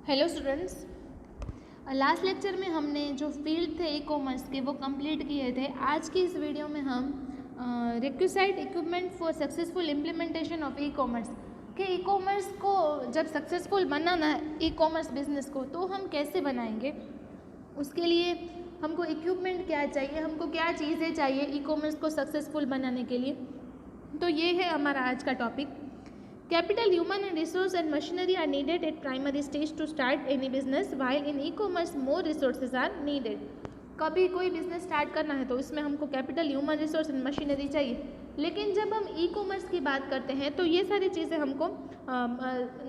Hello students, last lecture में हमने जो फील्ड थे ई कॉमर्स के वो कंप्लीट किए थे। आज की इस वीडियो में हम requisite equipment for successful implementation of e commerce के ई कॉमर्स को जब सक्सेसफुल बनाना है ई कॉमर्स बिजनेस को तो हम कैसे बनाएंगे, उसके लिए हमको इक्विपमेंट क्या चाहिए, हमको क्या चीज़ें चाहिए ई कॉमर्स को सक्सेसफुल बनाने के लिए। तो ये है हमारा आज का topic. Capital, human and resource and machinery are needed at primary stage to start any business, while in e-commerce more resources are needed. कभी कोई बिजनेस स्टार्ट करना है तो इसमें हमको capital, human resource and machinery चाहिए, लेकिन जब हम ई कॉमर्स की बात करते हैं तो ये सारी चीज़ें हमको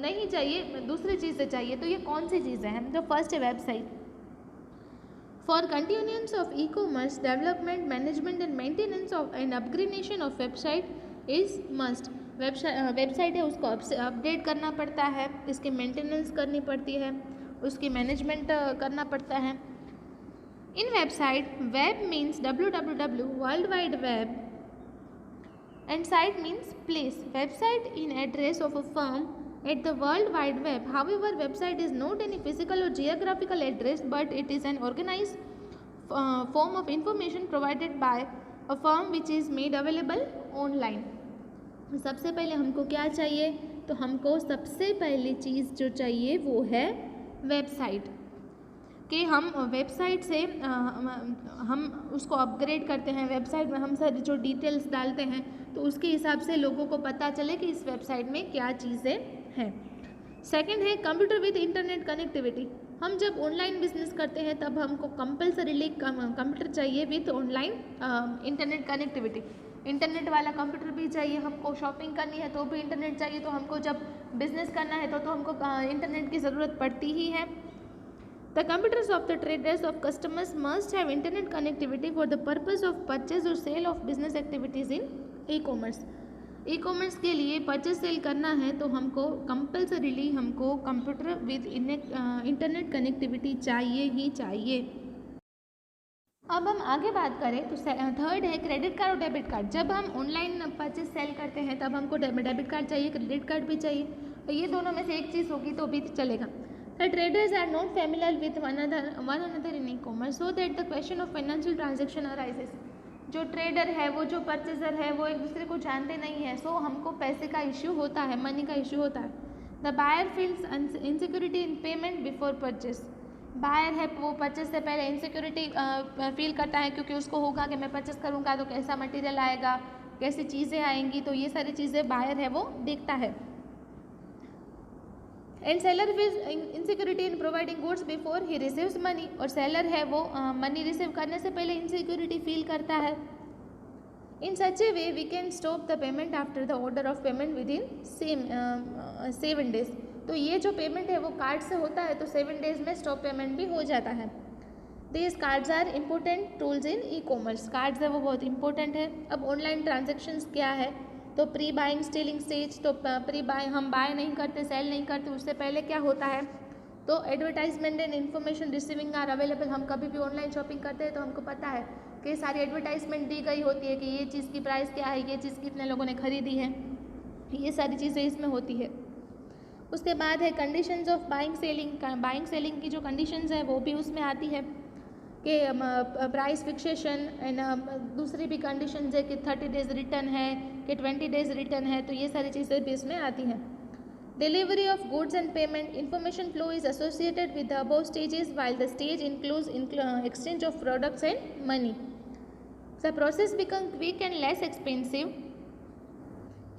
नहीं चाहिए, दूसरी चीज़ें चाहिए। तो ये कौन सी चीज़ें हैं? जो फर्स्ट है website. For continuance of e commerce development, management and maintenance of and upgradation of website is must. Website है उसको अपडेट करना पड़ता है, इसकी मेंटेनेंस करनी पड़ती है, उसकी मैनेजमेंट करना पड़ता है। In website, web means www world wide web and site means place. Website in address of a firm at the world wide web. However, website is not any physical or geographical address, but it is an organized form of information provided by a firm which is made available online. सबसे पहले हमको क्या चाहिए? तो हमको सबसे पहली चीज़ जो चाहिए वो है वेबसाइट। कि हम वेबसाइट से हम उसको अपग्रेड करते हैं। वेबसाइट में हम सारी जो डिटेल्स डालते हैं तो उसके हिसाब से लोगों को पता चले कि इस वेबसाइट में क्या चीज़ें हैं। सेकंड है कंप्यूटर विद इंटरनेट कनेक्टिविटी। हम जब ऑनलाइन बिजनेस करते हैं तब हमको कंपलसरीली कंप्यूटर चाहिए with online internet connectivity. Internet वाला कंप्यूटर भी चाहिए। हमको शॉपिंग करनी है तो भी इंटरनेट चाहिए। तो हमको जब बिजनेस करना है तो हमको इंटरनेट की ज़रूरत पड़ती ही है। The computers of the traders of customers must have internet connectivity for the purpose of purchase or sale of business activities in e-commerce. E-commerce के लिए परचेज सेल करना है तो हमको कंपल्सरीली हमको कंप्यूटर विद इंटरनेट कनेक्टिविटी चाहिए ही चाहिए। अब हम आगे बात करें तो थर्ड है क्रेडिट कार्ड और डेबिट कार्ड। जब हम ऑनलाइन परचेज सेल करते हैं तब हमको डेबिट कार्ड चाहिए, क्रेडिट कार्ड भी चाहिए। तो ये दोनों में से एक चीज़ होगी तो भी चलेगा। The traders are not familiar with one another in e-commerce, so that the question of financial transaction arises. जो ट्रेडर है, वो जो परचेजर है, वो एक दूसरे को जानते नहीं है, सो हमको पैसे का इश्यू होता है, मनी का इश्यू होता है। The buyer feels insecurity in payment before purchase. Buyer है वो परचेज से पहले इनसिक्योरिटी फील करता है, क्योंकि उसको होगा कि मैं परचेज करूँगा तो कैसा मटेरियल आएगा, कैसी चीज़ें आएंगी, तो ये सारी चीज़ें बायर है वो देखता है। And seller with insecurity in providing goods before he receives money. और सेलर है वो मनी रिसीव करने से पहले इनसिक्योरिटी फील करता है। In such a way we can stop the payment after the order of payment with in 7 days। तो ये जो पेमेंट है वो कार्ड से होता है तो 7 days में स्टॉप पेमेंट भी हो जाता है। This cards are important tools in e-commerce. Cards है वो बहुत इंपॉर्टेंट है। अब ऑनलाइन ट्रांजेक्शन्स क्या है? तो प्री बाइंग स्टीलिंग स्टेज। तो प्री बाइंग हम बाय नहीं करते, सेल नहीं करते, उससे पहले क्या होता है? तो advertisement and information receiving are available. हम कभी भी ऑनलाइन शॉपिंग करते हैं तो हमको पता है कि सारी एडवर्टाइजमेंट दी गई होती है कि ये चीज़ की प्राइस क्या है, ये चीज़ कितने लोगों ने खरीदी है, ये सारी चीज़ें इसमें होती है। उसके बाद है conditions of buying selling. Buying selling की जो कंडीशंस है वो भी उसमें आती है कि प्राइस फिक्सेशन एंड दूसरी भी कंडीशंस है कि 30 days रिटर्न है कि 20 days रिटर्न है, तो ये सारी चीज़ें भी इसमें आती हैं। Delivery of goods and payment. Information flow is associated with the above stages while the stage includes exchange of products and money. The process become quick and less expensive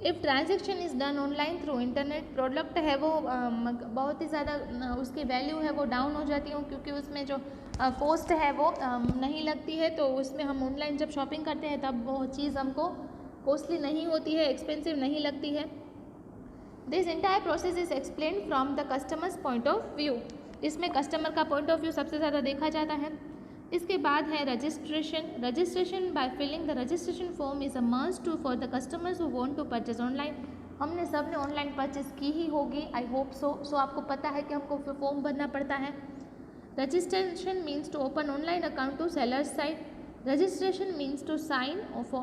if transaction is done online through internet. Product है वो बहुत ही ज़्यादा उसकी value है वो down हो जाती है, क्योंकि उसमें जो कॉस्ट है वो नहीं लगती है। तो उसमें हम ऑनलाइन जब शॉपिंग करते हैं तब वो चीज़ हमको कॉस्टली नहीं होती है, एक्सपेंसिव नहीं लगती है। This entire process is explain from the customers point of view. इसमें कस्टमर का पॉइंट ऑफ व्यू सबसे ज़्यादा देखा जाता है। इसके बाद है registration. Registration by filling the registration form is a must to for the customers who want to purchase online. हमने सबने ऑनलाइन परचेज की ही होगी, आई होप सो आपको पता है कि हमको फॉर्म भरना पड़ता है। Registration means to open online account to sellers site. Registration means to sign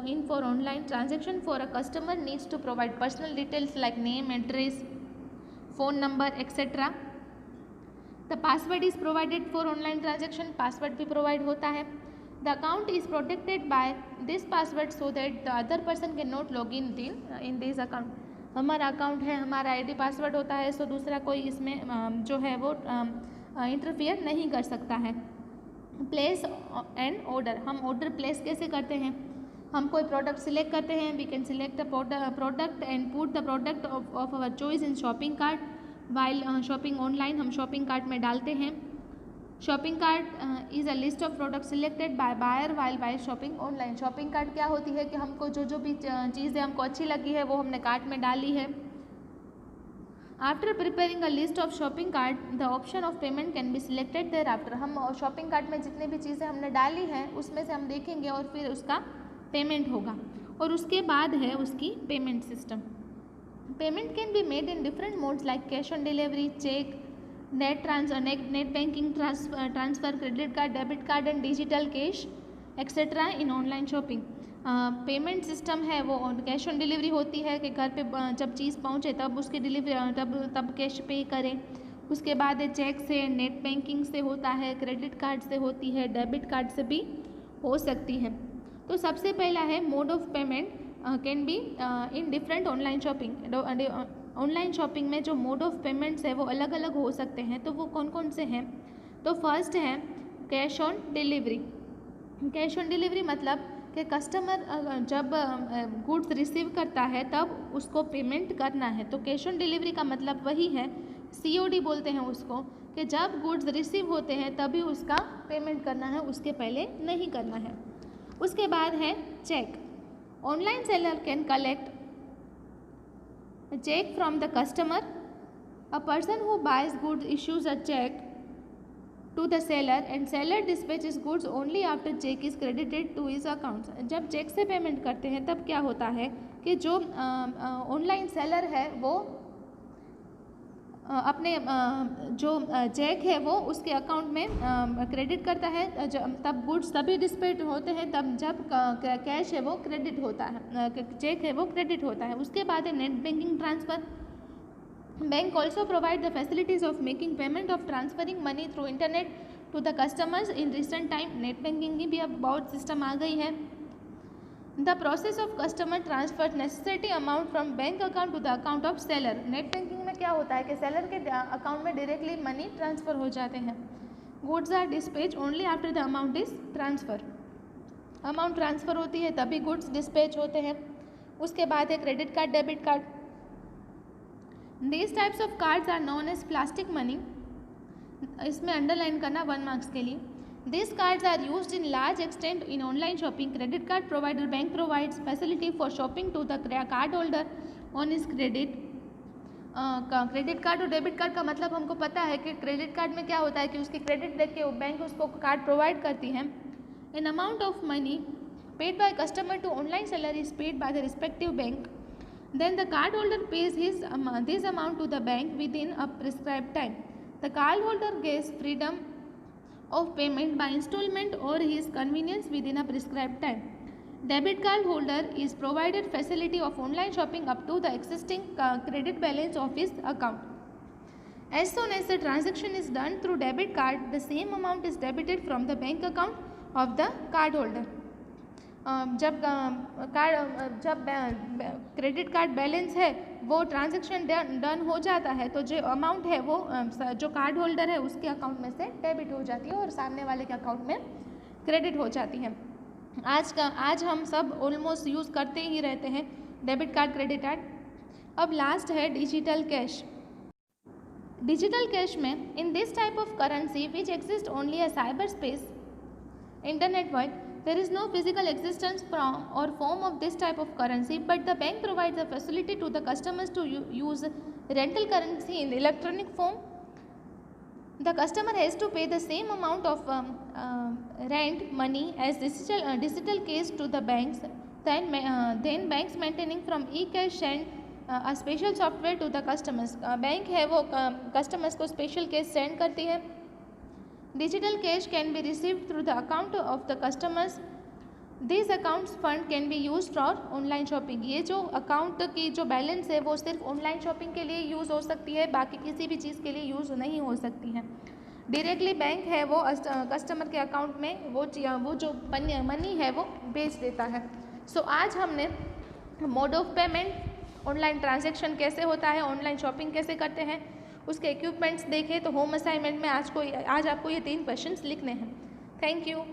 in for online transaction. For a customer needs to provide personal details like name, address, phone number, etc. The password is provided for online transaction, password भी provide होता है। The account is protected by this password so that the other person can not log in this account. हमारा account है, हमारा ID password होता है, सो दूसरा कोई इसमें जो है वो इंटरफियर नहीं कर सकता है। प्लेस एंड ऑर्डर, हम ऑर्डर प्लेस कैसे करते हैं? हम कोई प्रोडक्ट सिलेक्ट करते हैं, we can select the product and put the product of our choice in shopping cart. While shopping online हम शॉपिंग कार्ट में डालते हैं। Shopping cart is a list of product selected by buyer while by shopping online. Shopping cart क्या होती है कि हमको जो भी चीज़ें हमको अच्छी लगी है वो हमने कार्ट में डाली है। After preparing a list of shopping cart the option of payment can be selected thereafter. हम शॉपिंग कार्ट में जितनी भी चीज़ें हमने डाली हैं उसमें से हम देखेंगे और फिर उसका पेमेंट होगा, और उसके बाद है उसकी payment system. Payment can be made in different modes like cash on delivery, cheque, net banking transfer, credit card, debit card and digital cash etcetera in online shopping. Payment system है वो cash on delivery होती है कि घर पे जब चीज़ पहुंचे तब उसकी डिलीवरी तब कैश पे करें। उसके बाद चेक से, नेट बैंकिंग से होता है, क्रेडिट कार्ड से होती है, डेबिट कार्ड से भी हो सकती है। तो सबसे पहला है mode of payment can be in different online shopping. Online shopping में जो मोड ऑफ पेमेंट्स है वो अलग अलग हो सकते हैं, तो वो कौन कौन से हैं? तो फर्स्ट है cash on delivery. Cash on delivery मतलब कि कस्टमर जब गुड्स रिसीव करता है तब उसको पेमेंट करना है। तो कैश ऑन डिलीवरी का मतलब वही है, COD बोलते हैं उसको, कि जब गुड्स रिसीव होते हैं तभी उसका पेमेंट करना है, उसके पहले नहीं करना है। उसके बाद है cheque. Online seller can collect cheque from the customer. A person who buys goods issues a cheque to the seller and seller dispatches goods only after check is credited to his account। जब check से payment करते हैं तब क्या होता है कि जो ऑनलाइन सेलर है वो अपने जो चेक है वो उसके अकाउंट में क्रेडिट करता है, तब गुड्स तभी डिस्पैच होते हैं तब जब कैश है वो क्रेडिट होता है, चेक है वो क्रेडिट होता है। उसके बाद है net banking transfer. Bank also provide the facilities of making payment of transferring money through internet to the customers in recent time। Net banking की भी अब बहुत सिस्टम आ गई है। The process of customer transfer necessary amount from bank account to the account of seller। Net banking में क्या होता है कि सेलर के अकाउंट में डायरेक्टली मनी ट्रांसफ़र हो जाते हैं। Goods are dispatched only after the amount is transfer। Amount transfer होती है तभी गुड्स डिस्पैच होते हैं। उसके बाद है credit card, debit card. These types of cards are known as plastic money। इसमें अंडरलाइन करना 1 मार्क्स के लिए। These cards are used in large extent in online shopping। Credit card provider bank provides facility for shopping to the card holder on his credit। Credit card और debit card का मतलब हमको पता है कि क्रेडिट कार्ड में क्या होता है कि उसकी क्रेडिट देख के बैंक उसको कार्ड प्रोवाइड करती है। An amount of money paid by customer to online seller is paid by the respective bank। Then the cardholder pays this amount to the bank within a prescribed time। The cardholder gets freedom of payment by installment or his convenience within a prescribed time। Debit card holder is provided facility of online shopping up to the existing credit balance of his account। As soon as the transaction is done through debit card, the same amount is debited from the bank account of the cardholder। जब credit card balance है वो transaction done हो जाता है तो जो amount है वो जो कार्ड होल्डर है उसके अकाउंट में से डेबिट हो जाती है और सामने वाले के अकाउंट में क्रेडिट हो जाती है। आज हम सब ऑलमोस्ट यूज़ करते ही रहते हैं डेबिट कार्ड, क्रेडिट कार्ड। अब लास्ट है डिजिटल कैश। डिजिटल कैश में in this type of currency which exist only a cyber space internet world, there is no physical existence or form of this type of currency, but the bank provides the facility to the customers to use rental currency in electronic form। The customer has to pay the same amount of rent money as digital cash to the banks। Then banks maintaining from e-cash send a special software to the customers। Bank है वो customers को special cash send करती है। Digital cash can be received through the account of the customers। These accounts fund can be used for online shopping। ये जो account की जो balance है वो सिर्फ ऑनलाइन शॉपिंग के लिए यूज़ हो सकती है, बाकी किसी भी चीज़ के लिए यूज़ नहीं हो सकती है। डायरेक्टली बैंक है वो कस्टमर के अकाउंट में वो जो मनी है वो भेज देता है। सो आज हमने mode of payment, online transaction कैसे होता है, ऑनलाइन शॉपिंग कैसे करते हैं, उसके इक्विपमेंट्स देखे। तो होम असाइनमेंट में आज आपको ये 3 क्वेश्चंस लिखने हैं। Thank you.